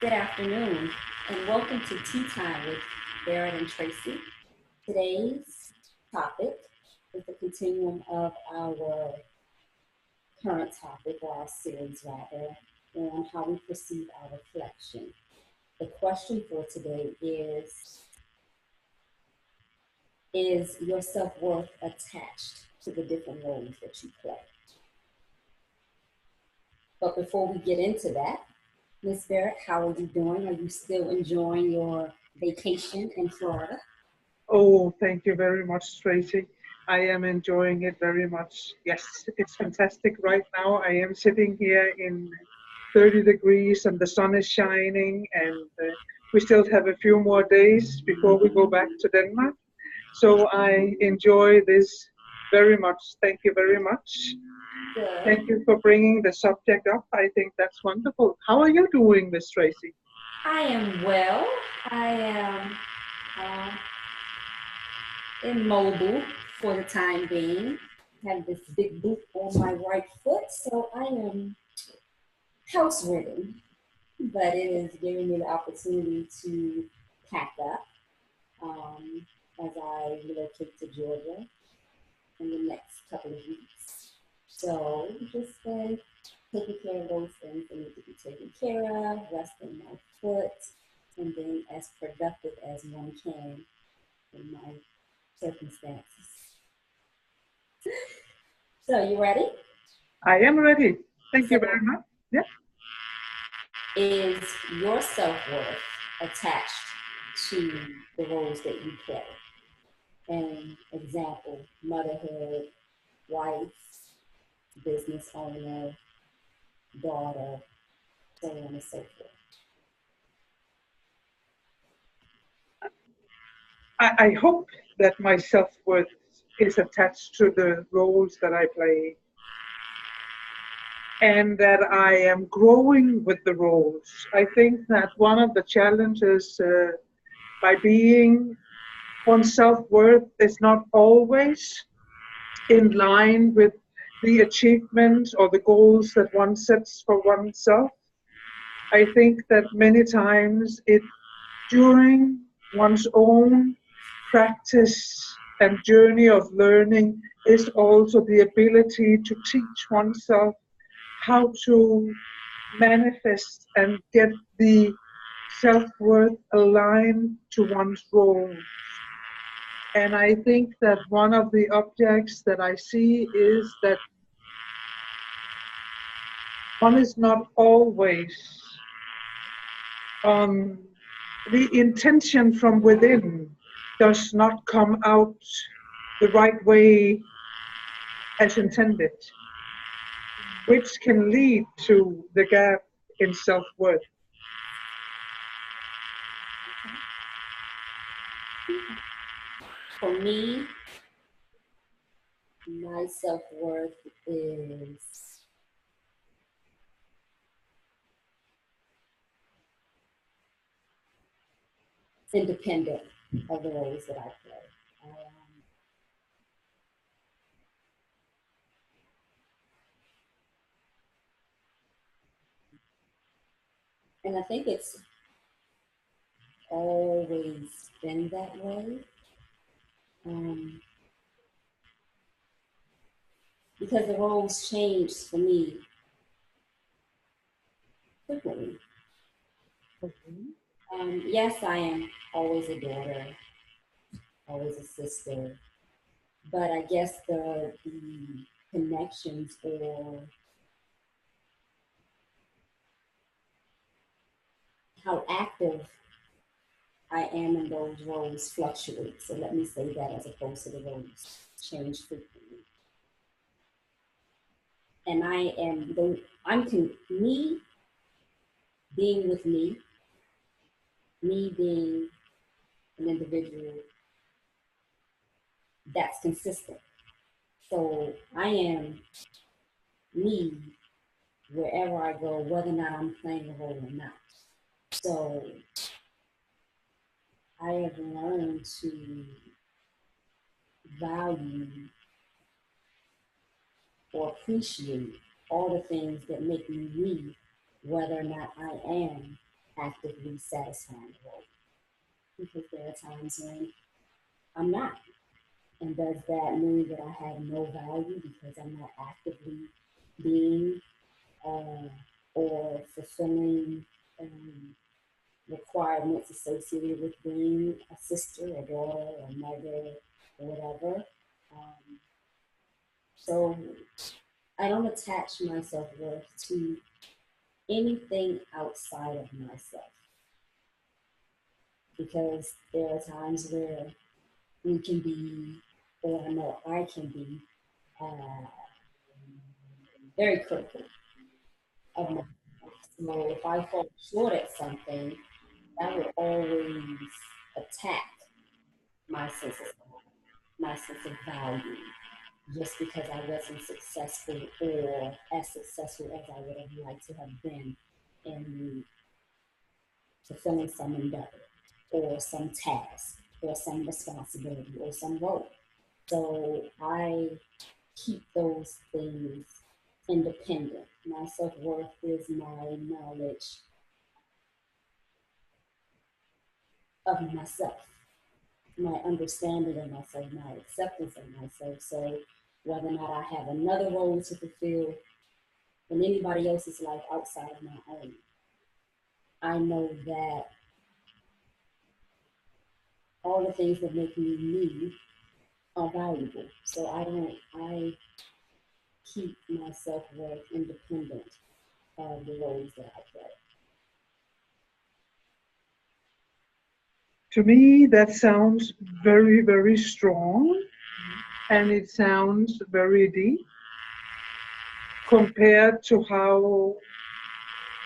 Good afternoon, and welcome to Tea Time with Barrett and Tracy. Today's topic is the continuum of our current topic, or our series rather, on how we perceive our reflection. The question for today is your self worth attached to the different roles that you play? But before we get into that, Miss Barrett, how are you doing? Are you still enjoying your vacation in Florida? Oh, thank you very much, Tracy. I am enjoying it very much. Yes, it's fantastic right now. I am sitting here in 30 degrees and the sun is shining, and we still have a few more days before we go back to Denmark. So I enjoy this very much. Thank you very much. Good. Thank you for bringing the subject up. I think that's wonderful. How are you doing, Miss Tracy? I am well. I am uh, in mobile for the time being. Have this big boot on my right foot, so I am house ridden, but it is giving me the opportunity to pack up as I relocate to Georgia in the next couple of weeks. So just been taking care of those things that need to be taken care of, resting my foot, and being as productive as one can in my circumstances. So you ready? I am ready. Thank you very So much. Yeah. is your self-worth attached to the roles that you play? An example, motherhood, wife, business owner, daughter, so on and so forth. I hope that my self worth is attached to the roles that I play and that I am growing with the roles. I think that one of the challenges by being one's self worth is not always in line with the achievements or the goals that one sets for oneself. I think that many times it during one's own practice and journey of learning is also the ability to teach oneself how to manifest and get the self-worth aligned to one's role. And I think that one of the objects that I see is that one is not always um, the intention from within does not come out the right way as intended, which can lead to the gap in self worth. For me, my self-worth is independent of the roles that I play. And I think it's always been that way, um, because the roles changed for me frequently. Mhm. Yes, I am always a daughter, always a sister, but I guess the connections or how active I am in those roles fluctuate. So let me say that as opposed to the roles change frequently. And me being with me being an individual that's consistent. So I am me wherever I go, whether or not I'm playing a role or not. So I have learned to value or appreciate all the things that make me me, whether or not I am actively satisfying the role, because there are times when I'm not. And does that mean that I have no value because I'm not actively being or fulfilling requirements associated with being a sister, a daughter, a mother, or whatever? Um, so I don't attach my self worth to anything outside of myself, because there are times where we can be, or I know I can be, uh, very critical of myself. So if I fall short at something, that would always attack my sense of my sense of value, just because I wasn't successful or as successful as I would have liked to have been in fulfilling some endeavor or some task or some responsibility or some role. So I keep those things independent. My self worth is my knowledge of myself, my understanding of myself, my acceptance of myself. So whether or not I have another role to fulfill in anybody else's life outside of my own, I know that all the things that make me me are valuable. So I keep my self worth independent of the roles that I play. To me, that sounds very, very strong, and it sounds very deep compared to how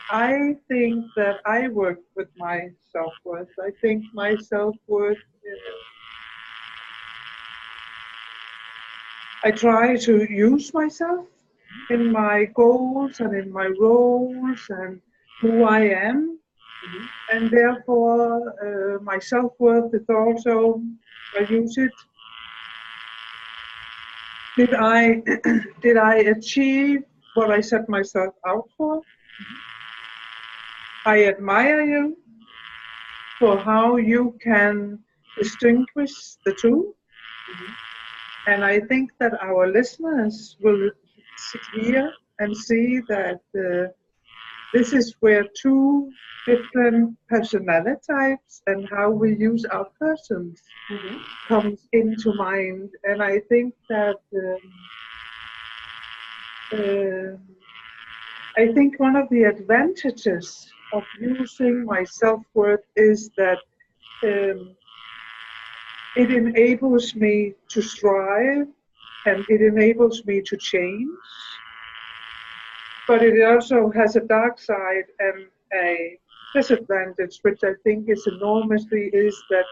I think that I work with my self-worth. I think my self-worth, I try to use myself in my goals and in my roles and who I am. Mm-hmm. And therefore, my self-worth is also, I use it. Did I did I achieve what I set myself out for? I admire you for how you can distinguish the two. Mm-hmm. And I think that our listeners will hear and see that this is where two different personality types and how we use our persons Mm-hmm. comes into mind. And I think that uh, I think one of the advantages of using my self-worth is that um, it enables me to strive and it enables me to change. But it also has a dark side and a disadvantage, which I think is enormously, is that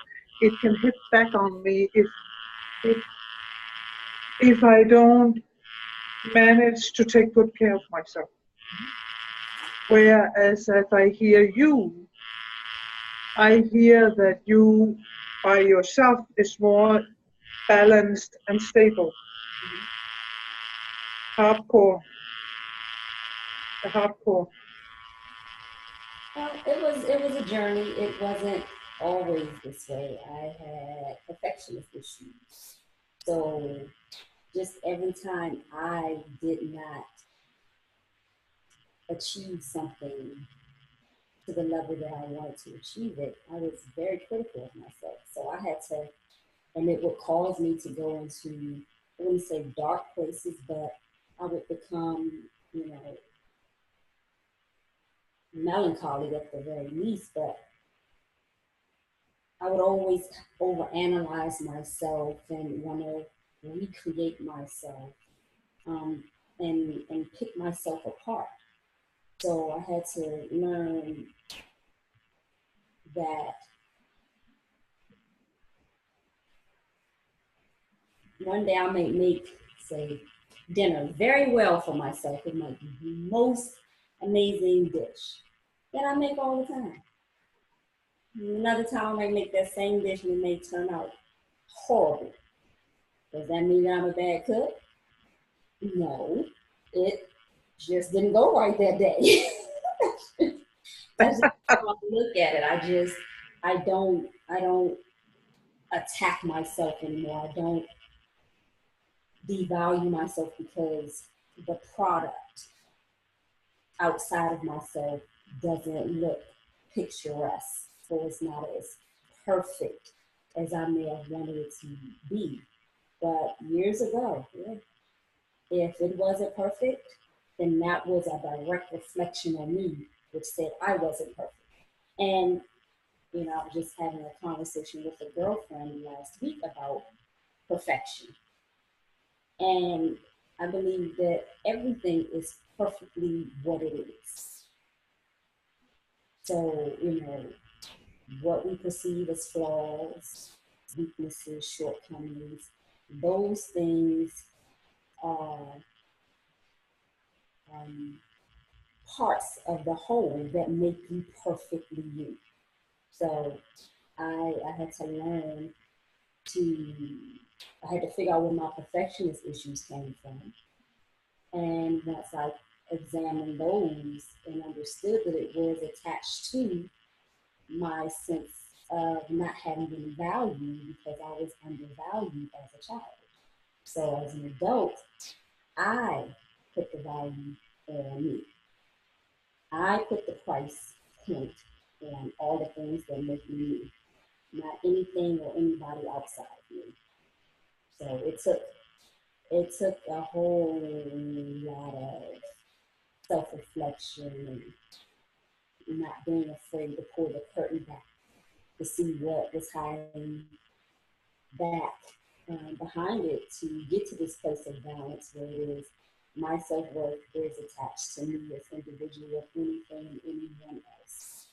it can hit back on me if if I don't manage to take good care of myself. Whereas if I hear you, I hear that you by yourself is more balanced and stable. Hardcore, the hardcore. Well, it was a journey. It wasn't always this way. I had perfectionist issues. So just every time I did not achieve something to the level that I wanted to achieve it, I was very critical of myself. So I had to, and it would cause me to go into, I wouldn't say dark places, but I would become, melancholy at the very least. But I would always overanalyze myself and want to recreate myself, um, and pick myself apart. So I had to learn that one day I may make, say, dinner very well for myself. It might be the most amazing dish that I make all the time. Another time I might make that same dish and it may turn out horrible. Does that mean that I'm a bad cook? No, it just didn't go right that day. That's just look at it. I don't attack myself anymore. I don't devalue myself because the product outside of myself doesn't look picturesque or it's not as perfect as I may have wanted it to be. But years ago, yeah, if it wasn't perfect, then that was a direct reflection on me, which said I wasn't perfect. And I was just having a conversation with a girlfriend last week about perfection. And I believe that everything is perfectly what it is. So, what we perceive as flaws, weaknesses, shortcomings, those things are um, parts of the whole that make you perfectly you. So I had to learn to, I had to figure out where my perfectionist issues came from. And once I examined those and understood that it was attached to my sense of not having been valued because I was undervalued as a child. So as an adult, I put the value on me. I put the price point on all the things that make me me, not anything or anybody outside of me. So it took a whole lot of self-reflection and not being afraid to pull the curtain back to see what was hiding back behind it to get to this place of balance where it is my self-worth is attached to me as individual of anything and anyone else.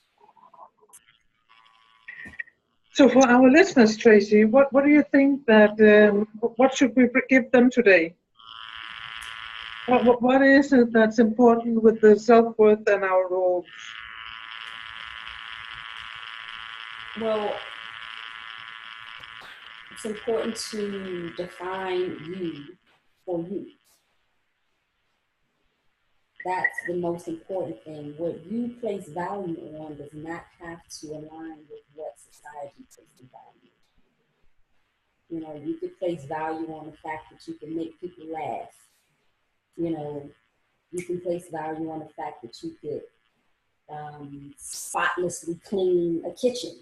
So for our listeners, Tracy, what do you think that what should we give them today? What is it that's important with the self-worth and our roles? Well, it's important to define you for you. That's the most important thing. What you place value on does not have to align with what society places value. You could place value on the fact that you can make people laugh. You know, you can place value on the fact that you could spotlessly clean a kitchen.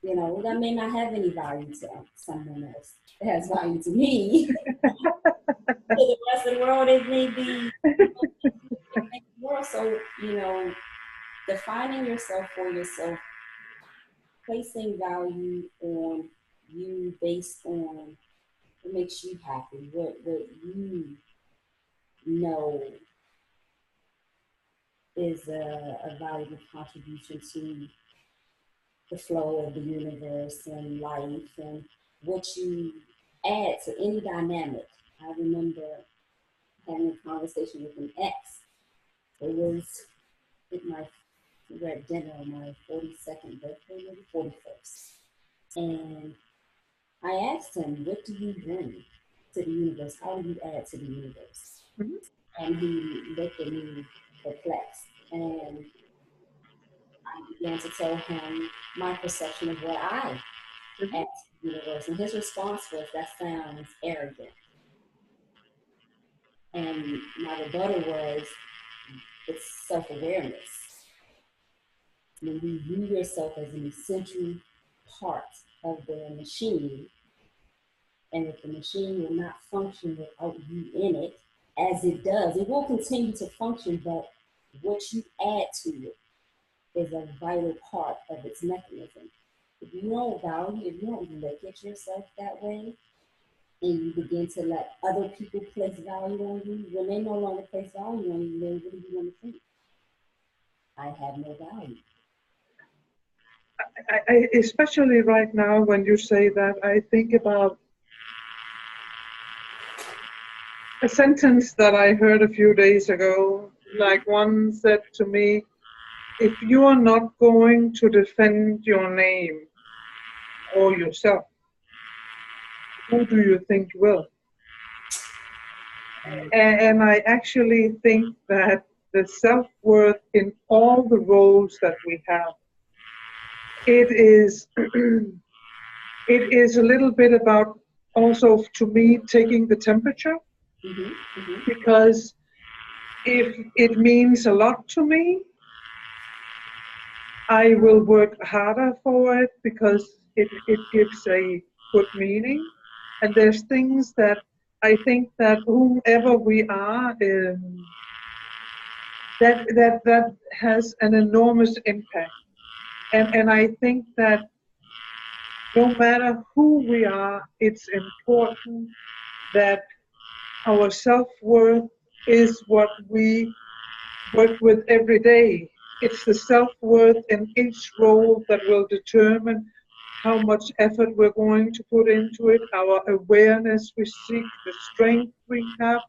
That may not have any value to someone else. It has value to me. To the rest of the world, it may be more. So, defining yourself for yourself, placing value on you based on what makes you happy, what you know is a valuable contribution to the flow of the universe and life and what you add to any dynamic. I remember having a conversation with an ex. It was at we were at dinner on my 42nd birthday, maybe 41st. And I asked him, what do you bring to the universe? How do you add to the universe? Mhm. And he looked at me perplexed. And I began to tell him my perception of what I Mhm. add to the universe. And his response was, that sounds arrogant. And my rebuttal was, it's self awareness. When you view yourself as an essential part of the machine, and if the machine will not function without you in it, as it does, it will continue to function, but what you add to it is a vital part of its mechanism. If you don't value, if you don't look at yourself that way, and you begin to let other people place value on you, when they no longer place value on you, then what do you want to think? I have no value. Especially right now when you say that, I think about a sentence that I heard a few days ago. Like one said to me, if you are not going to defend your name or yourself, who do you think will? And I actually think that the self-worth in all the roles that we have it is it is a little bit about also to me taking the temperature, Mm-hmm, mm-hmm. because if it means a lot to me, I will work harder for it because it gives a good meaning. And there's things that I think that whomever we are, that has an enormous impact. And I think that no matter who we are, it's important that our self-worth is what we work with every day. It's the self-worth in each role that will determine how much effort we're going to put into it, our awareness we seek, the strength we have,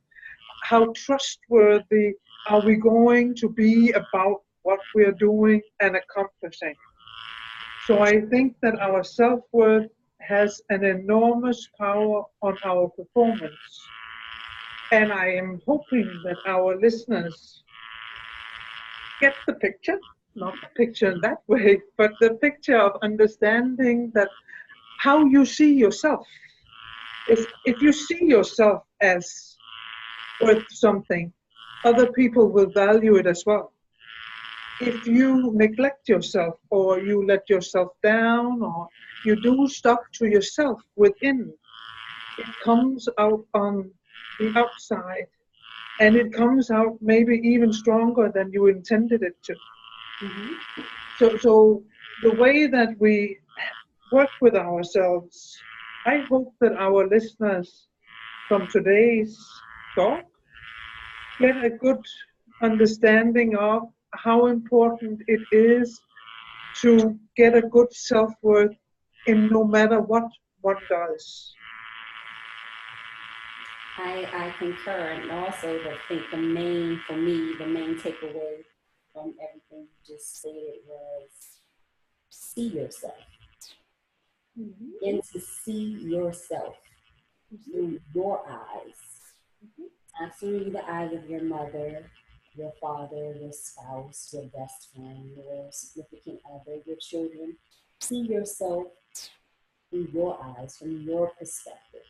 how trustworthy are we going to be about what we're doing and accomplishing. So I think that our self-worth has an enormous power on our performance. And I am hoping that our listeners get the picture, not the picture in that way, but the picture of understanding that how you see yourself. If you see yourself as worth something, other people will value it as well. If you neglect yourself or you let yourself down or you do stuff to yourself within, it comes out on the outside, and it comes out maybe even stronger than you intended it to. Mm-hmm. So the way that we work with ourselves, I hope that our listeners from today's talk get a good understanding of how important it is to get a good self-worth in no matter what one does. I concur, and also I think the main, for me, the main takeaway from everything you just stated was see yourself. Mm-hmm. And to see yourself through your eyes, not through the eyes of your mother, your father, your spouse, your best friend, your significant other, your children. See yourself through your eyes, from your perspective,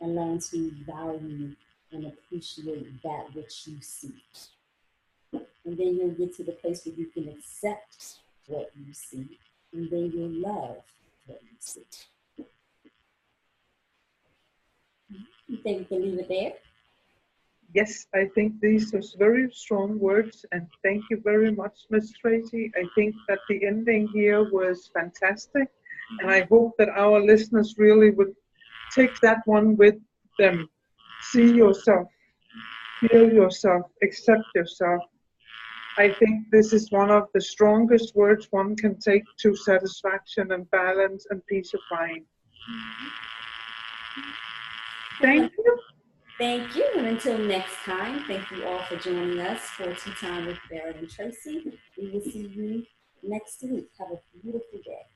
and learn to value and appreciate that which you see. And then you'll get to the place where you can accept what you see, and then you'll love what you see. You think we can leave it there? Yes, I think these are very strong words, and thank you very much, Miss Tracy. I think that the ending here was fantastic, and I hope that our listeners really would take that one with them. See yourself, feel yourself, accept yourself. I think this is one of the strongest words one can take to satisfaction and balance and peace of mind. Well, Thank you. thank you. And until next time, thank you all for joining us for Tea Time with Barrett and Tracy. We will see you next week. Have a beautiful day.